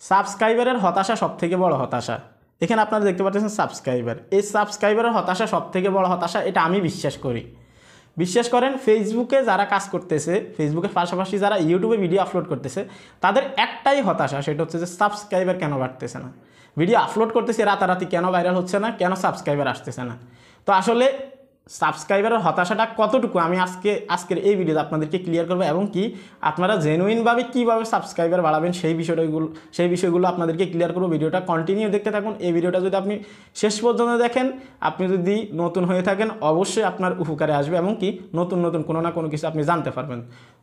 সাবস্ক্রাইবারের হতাশা সবথেকে বড় হতাশা। এখানে আপনারা দেখতে পাচ্ছেন সাবস্ক্রাইবার, এই সাবস্ক্রাইবারের হতাশা সবথেকে বড় হতাশা, এটা আমি বিশ্বাস করি। বিশ্বাস করেন, ফেসবুকে যারা কাজ করতেছে, ফেসবুকের পাশাপাশি যারা ইউটিউবে ভিডিও আপলোড করতেছে, তাদের একটাই হতাশা, সেটা হচ্ছে যে সাবস্ক্রাইবার কেন বাড়তেছে না। ভিডিও আপলোড করতেছে রাতারাতি, কেন ভাইরাল হচ্ছে না, কেন সাবস্ক্রাইবার আসতেছে না। তো আসলে সাবস্ক্রাইবারের হতাশাটা কতটুকু আমি আজকের এই ভিডিওতে আপনাদেরকে ক্লিয়ার করবো, এবং কি আপনারা জেনুইনভাবে কীভাবে সাবস্ক্রাইবার বাড়াবেন সেই বিষয়গুলো আপনাদেরকে ক্লিয়ার করবো। ভিডিওটা কন্টিনিউ দেখতে থাকুন। এই ভিডিওটা যদি আপনি শেষ পর্যন্ত দেখেন, আপনি যদি নতুন হয়ে থাকেন, অবশ্যই আপনার উপকারে আসবে, এবং কি নতুন কোনো না কোনো কিছু আপনি জানতে পারবেন।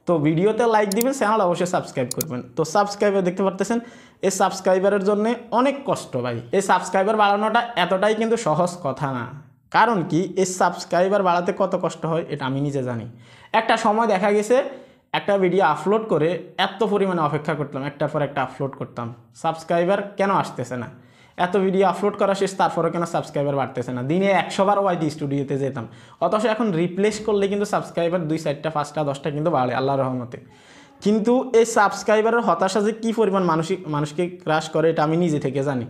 তো ভিডিওতে লাইক দিবেন, চ্যানেল অবশ্যই সাবস্ক্রাইব করবেন। তো সাবস্ক্রাইবার দেখতে পারতেছেন, এই সাবস্ক্রাইবারের জন্য অনেক কষ্ট ভাই। এই সাবস্ক্রাইবার বাড়ানোটা এতটাই কিন্তু সহজ কথা না। কারণ কি, এই সাবস্ক্রাইবার বাড়াতে কত কষ্ট হয় এটা আমি নিজে জানি। একটা সময় দেখা গেছে একটা ভিডিও আপলোড করে এত পরিমাণে অপেক্ষা করতাম, একটার পর একটা আপলোড করতাম, সাবস্ক্রাইবার কেন আসতেছে না। এত ভিডিও আপলোড করা শেষ, তারপরে কেন সাবস্ক্রাইবার বাড়তেছে না। দিনে 100 বার ওয়াইটি স্টুডিওতে যেতাম, অথচ এখন রিপ্লেস করলে কিন্তু সাবস্ক্রাইবার 2, 4টা, 5টা, 10টা কিন্তু বাড়ে আল্লাহর রহমতে। কিন্তু এই সাবস্ক্রাইবারের হতাশা যে কী পরিমাণ মানুষকে ক্রাশ করে, এটা আমি নিজে থেকে জানি।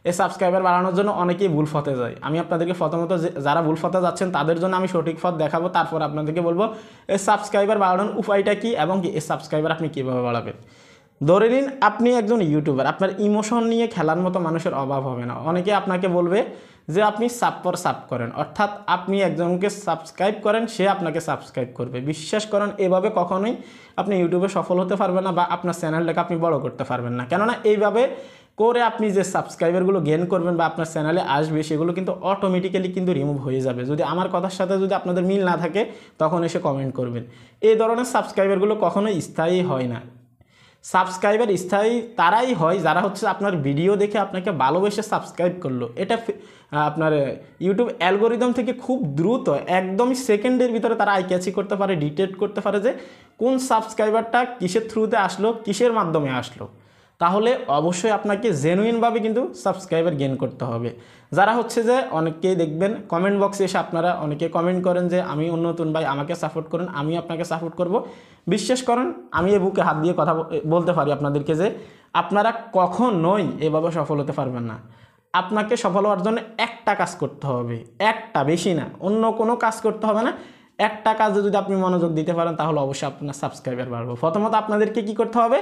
এই সাবস্ক্রাইবার বাড়ানোর জন্য অনেকেই ভুল পথে যায়। আমি আপনাদেরকে প্রথমত যারা ভুল পথে যাচ্ছেন তাদের জন্য আমি সঠিক পথ দেখাবো, তারপর আপনাদেরকে বলবো এই সাবস্ক্রাইবার বাড়ানোর উপায়টা কী, এবং কি এই সাবস্ক্রাইবার আপনি কীভাবে বাড়াবেন। ধরে নিন আপনি একজন ইউটিউবার, আপনার ইমোশন নিয়ে খেলার মতো মানুষের অভাব হবে না। অনেকে আপনাকে বলবে যে আপনি সাব পর সাব করেন, অর্থাৎ আপনি একজনকে সাবস্ক্রাইব করেন, সে আপনাকে সাবস্ক্রাইব করবে। বিশ্বাস করেন, এভাবে কখনোই আপনি ইউটিউবে সফল হতে পারবেন না, বা আপনার চ্যানেলটাকে আপনি বড় করতে পারবেন না। কেননা এইভাবে করে আপনি যে সাবস্ক্রাইবারগুলো গেইন করবেন বা আপনার চ্যানেলে আসবে, সেগুলো কিন্তু অটোমেটিক্যালি কিন্তু রিমুভ হয়ে যাবে। যদি আমার কথার সাথে যদি আপনাদের মিল না থাকে, তখন এসে কমেন্ট করবেন। এই ধরনের সাবস্ক্রাইবারগুলো কখনোই স্থায়ী হয় না। সাবস্ক্রাইবার স্থায়ী তারাই হয় যারা হচ্ছে আপনার ভিডিও দেখে আপনাকে ভালোবেসে সাবস্ক্রাইব করলো। এটা আপনার ইউটিউব অ্যালগোরিদম থেকে খুব দ্রুত, একদমই সেকেন্ডের ভিতরে তারা আই ক্যাচি করতে পারে, ডিটেক্ট করতে পারে যে কোন সাবস্ক্রাইবারটা কিসের থ্রুতে আসলো, কিসের মাধ্যমে আসলো। তাহলে অবশ্যই আপনাকে জেনুইনভাবে কিন্তু সাবস্ক্রাইবার গেইন করতে হবে। যারা হচ্ছে যে অনেকেই দেখবেন কমেন্ট বক্সে এসে আপনারা অনেকে কমেন্ট করেন যে আমি নতুন ভাই, আমাকে সাপোর্ট করেন, আমি আপনাকে সাপোর্ট করব। বিশ্বাস করেন, আমি এই বুকে হাত দিয়ে কথা বলতে পারি আপনাদেরকে যে আপনারা কখনোই এভাবে সফল হতে পারবেন না। আপনাকে সফল হওয়ার জন্য একটা কাজ করতে হবে, একটা, বেশি না, অন্য কোনো কাজ করতে হবে না। একটা কাজে যদি আপনি মনোযোগ দিতে পারেন, তাহলে অবশ্যই আপনার সাবস্ক্রাইবার বাড়বে। প্রথমত আপনাদেরকে কি করতে হবে,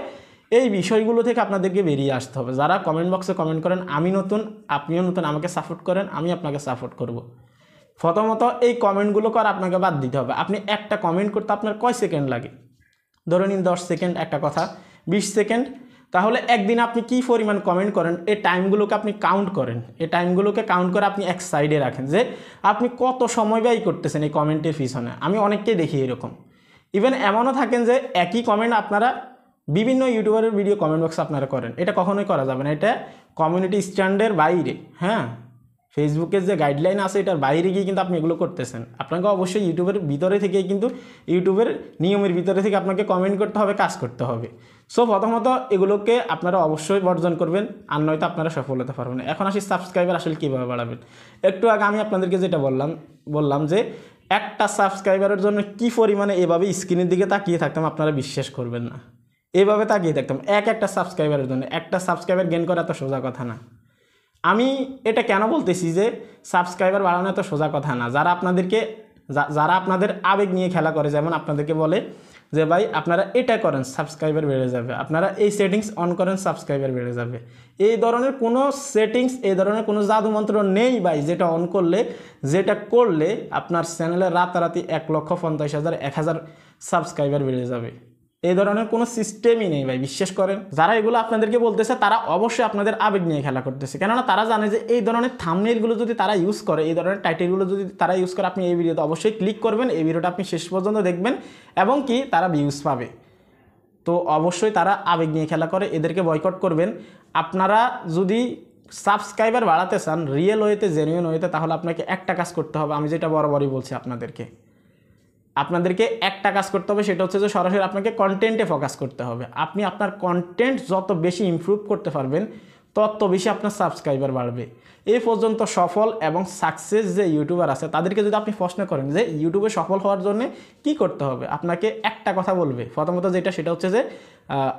এই বিষয়গুলো থেকে আপনাদেরকে বেরিয়ে আসতে হবে। যারা কমেন্ট বক্সে কমেন্ট করেন আমি নতুন, আপনিও নতুন, আমাকে সাপোর্ট করেন, আমি আপনাকে সাপোর্ট করব। প্রথমত এই কমেন্টগুলো করে আপনাকে বাদ দিতে হবে। আপনি একটা কমেন্ট করতে আপনার কয় সেকেন্ড লাগে? ধরে নিন 10 সেকেন্ড একটা কথা, 20 সেকেন্ড। তাহলে একদিন আপনি কি পরিমাণ কমেন্ট করেন, এই টাইমগুলোকে আপনি কাউন্ট করেন। এই টাইমগুলোকে কাউন্ট করে আপনি এক সাইডে রাখেন যে আপনি কত সময় ব্যয় করতেছেন এই কমেন্টের পিছনে। আমি অনেককেই দেখি এরকম। ইভেন এমনও থাকেন যে একই কমেন্ট আপনারা বিভিন্ন ইউটিউবারের ভিডিও কমেন্ট বক্সে আপনারা করেন। এটা কখনোই করা যাবে না, এটা কমিউনিটি স্ট্যান্ডার্ডের বাইরে। হ্যাঁ, ফেসবুকের যে গাইডলাইন আছে এটার বাইরে গিয়ে কিন্তু আপনি এগুলো করতেছেন। আপনাকে অবশ্যই ইউটিউবের ভিতরে থেকে কিন্তু ইউটিউবের নিয়মের ভিতরে থেকে আপনাকে কমেন্ট করতে হবে, কাজ করতে হবে। সো প্রথমত এগুলোকে আপনারা অবশ্যই বর্জন করবেন, আর নয়তো আপনারা সফল হতে পারবেন না। এখন আসি সাবস্ক্রাইবার আসলে কীভাবে বাড়াবেন। একটু আগে আমি আপনাদেরকে যেটা বললাম যে একটা সাবস্ক্রাইবারের জন্য কী পরিমাণে এভাবে স্ক্রিনের দিকে তাকিয়ে থাকতাম, আপনারা বিশ্বাস করবেন না। এইভাবে তাকিয়ে থাকতাম একটা সাবস্ক্রাইবারের জন্য। একটা সাবস্ক্রাইবার গেইন করা এত সোজা কথা না। আমি এটা কেন বলতেছি যে সাবস্ক্রাইবার বাড়ানো এত সোজা কথা না। যারা আপনাদের আবেগ নিয়ে খেলা করে, যেমন আপনাদেরকে বলে যে ভাই আপনারা এটা করেন সাবস্ক্রাইবার বেড়ে যাবে, আপনারা এই সেটিংস অন করেন সাবস্ক্রাইবার বেড়ে যাবে। এই ধরনের কোনো সেটিংস, এই ধরনের কোনো জাদুমন্ত্র নেই ভাই, যেটা করলে আপনার চ্যানেলে রাতারাতি 1,50,000, 1,000 সাবস্ক্রাইবার বেড়ে যাবে। এই ধরনের কোনো সিস্টেমই নেই ভাই, বিশ্বাস করেন। যারা এগুলো আপনাদেরকে বলতেছে তারা অবশ্যই আপনাদের আবেগ নিয়ে খেলা করতেছে। কেননা তারা জানে যে এই ধরনের থাম্বনেইলগুলো যদি তারা ইউজ করে, এই ধরনের টাইটেলগুলো যদি তারা ইউজ করে, আপনি এই ভিডিওতে অবশ্যই ক্লিক করবেন, এই ভিডিওটা আপনি শেষ পর্যন্ত দেখবেন, এবং কি তারা ভিউজ পাবে। তো অবশ্যই তারা আবেগ নিয়ে খেলা করে, এদেরকে বয়কট করবেন। আপনারা যদি সাবস্ক্রাইবার বাড়াতে চান রিয়েল ওয়েতে, জেনুইন ওয়েতে, তাহলে আপনাকে একটা কাজ করতে হবে। আমি যেটা বরাবরই বলছি আপনাদেরকে একটা কাজ করতে হবে, সেটা হচ্ছে যে সরাসরি আপনাকে কন্টেন্টে ফোকাস করতে হবে। আপনি আপনার কন্টেন্ট যত বেশি ইমপ্রুভ করতে পারবেন, তত বেশি আপনার সাবস্ক্রাইবার বাড়বে। এই পর্যন্ত সফল এবং সাকসেস যে ইউটিউবার আছে তাদেরকে যদি আপনি প্রশ্ন করেন যে ইউটিউবে সফল হওয়ার জন্য কি করতে হবে, আপনাকে একটা কথা বলবে। প্রথমত সেটা হচ্ছে যে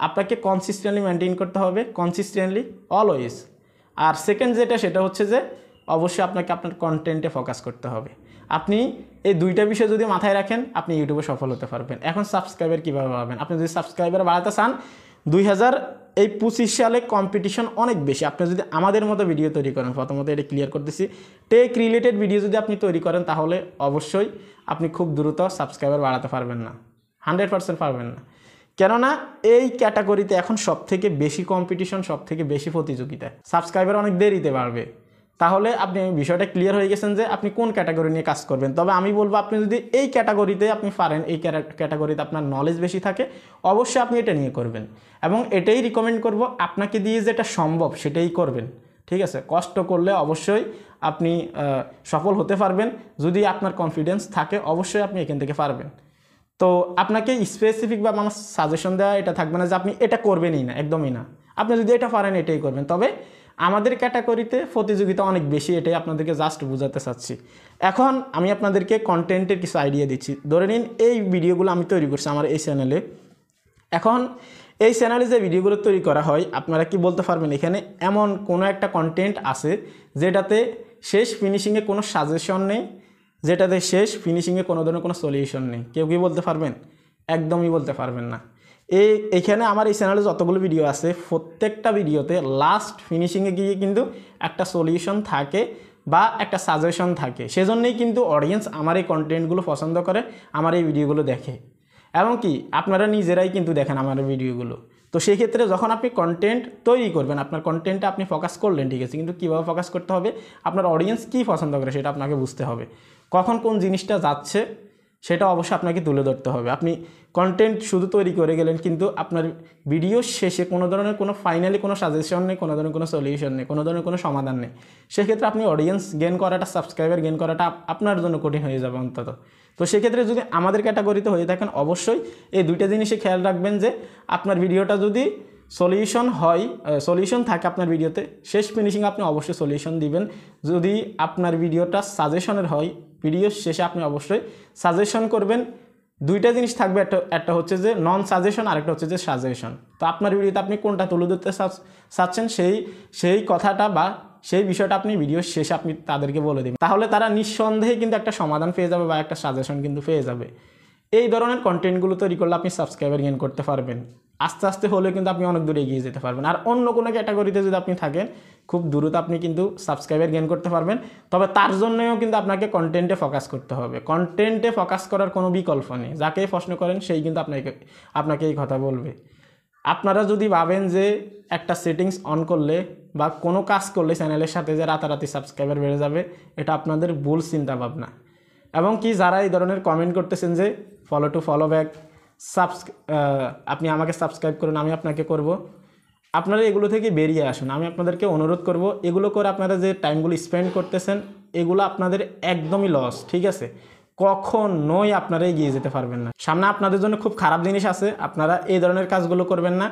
আপনাকে কনসিস্টেন্টলি মেনটেন করতে হবে, কনসিস্টেন্টলি অলওয়েজ। আর সেকেন্ড সেটা হচ্ছে যে অবশ্যই আপনাকে আপনার কন্টেন্টে ফোকাস করতে হবে। আপনি এই দুইটা বিষয় যদি মাথায় রাখেন আপনি ইউটিউবে সফল হতে পারবেন। এখন সাবস্ক্রাইবার কীভাবে বাড়াবেন? আপনি যদি সাবস্ক্রাইবার বাড়াতে চান 2025 সালে কম্পিটিশন অনেক বেশি। আপনি যদি আমাদের মতো ভিডিও তৈরি করেন, প্রথমত এটা ক্লিয়ার করতেছি, টেক রিলেটেড ভিডিও যদি আপনি তৈরি করেন তাহলে অবশ্যই আপনি খুব দ্রুত সাবস্ক্রাইবার বাড়াতে পারবেন না, 100% পারবেন না। কেননা এই ক্যাটাগরিতে এখন সবথেকে বেশি কম্পিটিশন, সবথেকে বেশি প্রতিযোগিতা, সাবস্ক্রাইবার অনেক দেরিতে বাড়বে। তাহলে আপনি বিষয়টা ক্লিয়ার হয়ে গেছেন যে আপনি কোন ক্যাটাগরি নিয়ে কাজ করবেন। তবে আমি বলবো আপনি যদি এই ক্যাটাগরিতে আপনি পারেন, এই ক্যাটাগরিতে আপনার নলেজ বেশি থাকে, অবশ্যই আপনি এটা নিয়ে করবেন। এবং এটাই রিকমেন্ড করব, আপনাকে দিয়ে যেটা সম্ভব সেটাই করবেন। ঠিক আছে, কষ্ট করলে অবশ্যই আপনি সফল হতে পারবেন। যদি আপনার কনফিডেন্স থাকে অবশ্যই আপনি এখান থেকে পারবেন। তো আপনাকে স্পেসিফিক বা আমার সাজেশন দেওয়া এটা থাকবে না যে আপনি এটা করবেনই না, একদমই না। আপনি যদি এটা পারেন এটাই করবেন। তবে আমাদের ক্যাটাগরিতে প্রতিযোগিতা অনেক বেশি, এটাই আপনাদেরকে জাস্ট বোঝাতে চাচ্ছি। এখন আমি আপনাদেরকে কন্টেন্টের কিছু আইডিয়া দিচ্ছি। ধরে নিন এই ভিডিওগুলো আমি তৈরি করছি আমার এই চ্যানেলে। এখন এই চ্যানেলে যে ভিডিওগুলো তৈরি করা হয় আপনারা কি বলতে পারবেন এখানে এমন কোনো একটা কন্টেন্ট আছে যেটাতে শেষ ফিনিশিংয়ে কোনো সাজেশন নেই, যেটাতে শেষ ফিনিশিংয়ে কোনো ধরনের কোনো সলিউশন নেই? কেউ কি বলতে পারবেন? একদমই বলতে পারবেন না। এইখানে আমার এই চ্যানেলে যতগুলো ভিডিও আছে প্রত্যেকটা ভিডিওতে লাস্ট ফিনিশিংয়ে গিয়ে কিন্তু একটা সলিউশন থাকে বা একটা সাজেশন থাকে। সেজন্যই কিন্তু অডিয়েন্স আমার এই কন্টেন্টগুলো পছন্দ করে, আমার এই ভিডিওগুলো দেখে। এমনকি আপনারা নিজেরাই কিন্তু দেখেন আমার ভিডিওগুলো। তো সেই ক্ষেত্রে যখন আপনি কন্টেন্ট তৈরি করবেন, আপনার কন্টেন্টে আপনি ফোকাস করলেন, ঠিক আছে, কিন্তু কীভাবে ফোকাস করতে হবে, আপনার অডিয়েন্স কী পছন্দ করে সেটা আপনাকে বুঝতে হবে। কখন কোন জিনিসটা যাচ্ছে সেটা অবশ্যই আপনাকে তুলে ধরতে হবে। আপনি কন্টেন্ট শুধু তৈরি করে গেলেন কিন্তু আপনার ভিডিও শেষে কোনো ধরনের কোনো ফাইনালি কোনো সাজেশন নেই, কোনো ধরনের কোনো সলিউশন নেই, কোনো ধরনের কোনো সমাধান নেই, সেক্ষেত্রে আপনি অডিয়েন্স গেইন করাটা, সাবস্ক্রাইবার গেইন করাটা আপনার জন্য কঠিন হয়ে যাবে অন্তত। তো সেক্ষেত্রে যদি আমাদের ক্যাটাগরিতে হয়ে থাকেন অবশ্যই এই দুইটা জিনিসে খেয়াল রাখবেন যে আপনার ভিডিওটা যদি সলিউশন থাকে আপনার ভিডিওতে, শেষ ফিনিশিং আপনি অবশ্যই সলিউশন দিবেন। যদি আপনার ভিডিওটা সাজেশনের হয় ভিডিও শেষে আপনি অবশ্যই সাজেশন করবেন। দুইটা জিনিস থাকবে, একটা হচ্ছে যে নন সাজেশন, আরেকটা হচ্ছে যে সাজেশন। তো আপনার ভিডিওতে আপনি কোনটা তুলে ধরতে চাচ্ছেন সেই কথাটা বা সেই বিষয়টা আপনি ভিডিও শেষে আপনি তাদেরকে বলে দেবেন, তাহলে তারা নিঃসন্দেহে কিন্তু একটা সমাধান পেয়ে যাবে বা একটা সাজেশন কিন্তু পেয়ে যাবে। এই ধরনের কন্টেন্টগুলো তৈরি করলে আপনি সাবস্ক্রাইবার গেইন করতে পারবেন। আস্তে আস্তে হলেও কিন্তু আপনি অনেক দূরে এগিয়ে যেতে পারবেন। আর অন্য কোনো ক্যাটাগরিতে যদি আপনি থাকেন খুব দ্রুত আপনি কিন্তু সাবস্ক্রাইবার গেইন করতে পারবেন। তবে তার জন্যও কিন্তু আপনাকে কন্টেন্টে ফোকাস করতে হবে। কন্টেন্টে ফোকাস করার কোনো বিকল্প নেই। যাকেই প্রশ্ন করেন সেই কিন্তু আপনাকে এই কথা বলবে। আপনারা যদি ভাবেন যে একটা সেটিংস অন করলে বা কোনো কাজ করলে চ্যানেলের সাথে যে রাতারাতি সাবস্ক্রাইবার বেড়ে যাবে, এটা আপনাদের ভুল চিন্তা ভাবনা। এবং কি যারা এই ধরনের কমেন্ট করতেছেন যে ফলো ব্যাক, আপনি আমাকে সাবস্ক্রাইব করুন, আমি আপনাকে করব, আপনারা এগুলো থেকে বেরিয়ে আসুন। আমি আপনাদেরকে অনুরোধ করব, এগুলো করে আপনারা যে টাইমগুলো স্পেন্ড করতেছেন এগুলো আপনাদের একদমই লস। ঠিক আছে, কখনোই আপনারা এগিয়ে যেতে পারবেন না। সামনে আপনাদের জন্য খুব খারাপ জিনিস আছে, আপনারা এই ধরনের কাজগুলো করবেন না।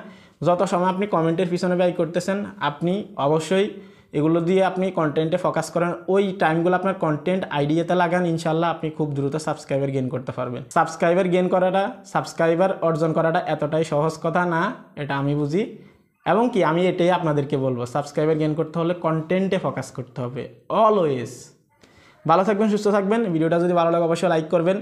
যত সময় আপনি কমেন্টের পিছনে ব্যয় করতেছেন, আপনি অবশ্যই এগুলো দিয়ে আপনি কন্টেন্টে ফোকাস করেন, ওই টাইমগুলো আপনার কন্টেন্ট আইডিয়াতে লাগান, ইনশাল্লাহ আপনি খুব দ্রুত সাবস্ক্রাইবার গেইন করতে পারবেন। সাবস্ক্রাইবার অর্জন করাটা এতটাই সহজ কথা না, এটা আমি বুঝি। এবং কি আমি এটাই আপনাদেরকে বলবো, সাবস্ক্রাইবার গেইন করতে হলে কন্টেন্টে ফোকাস করতে হবে অলওয়েজ। ভালো থাকবেন, সুস্থ থাকবেন। ভিডিওটা যদি ভালো লাগে অবশ্যই লাইক করবেন।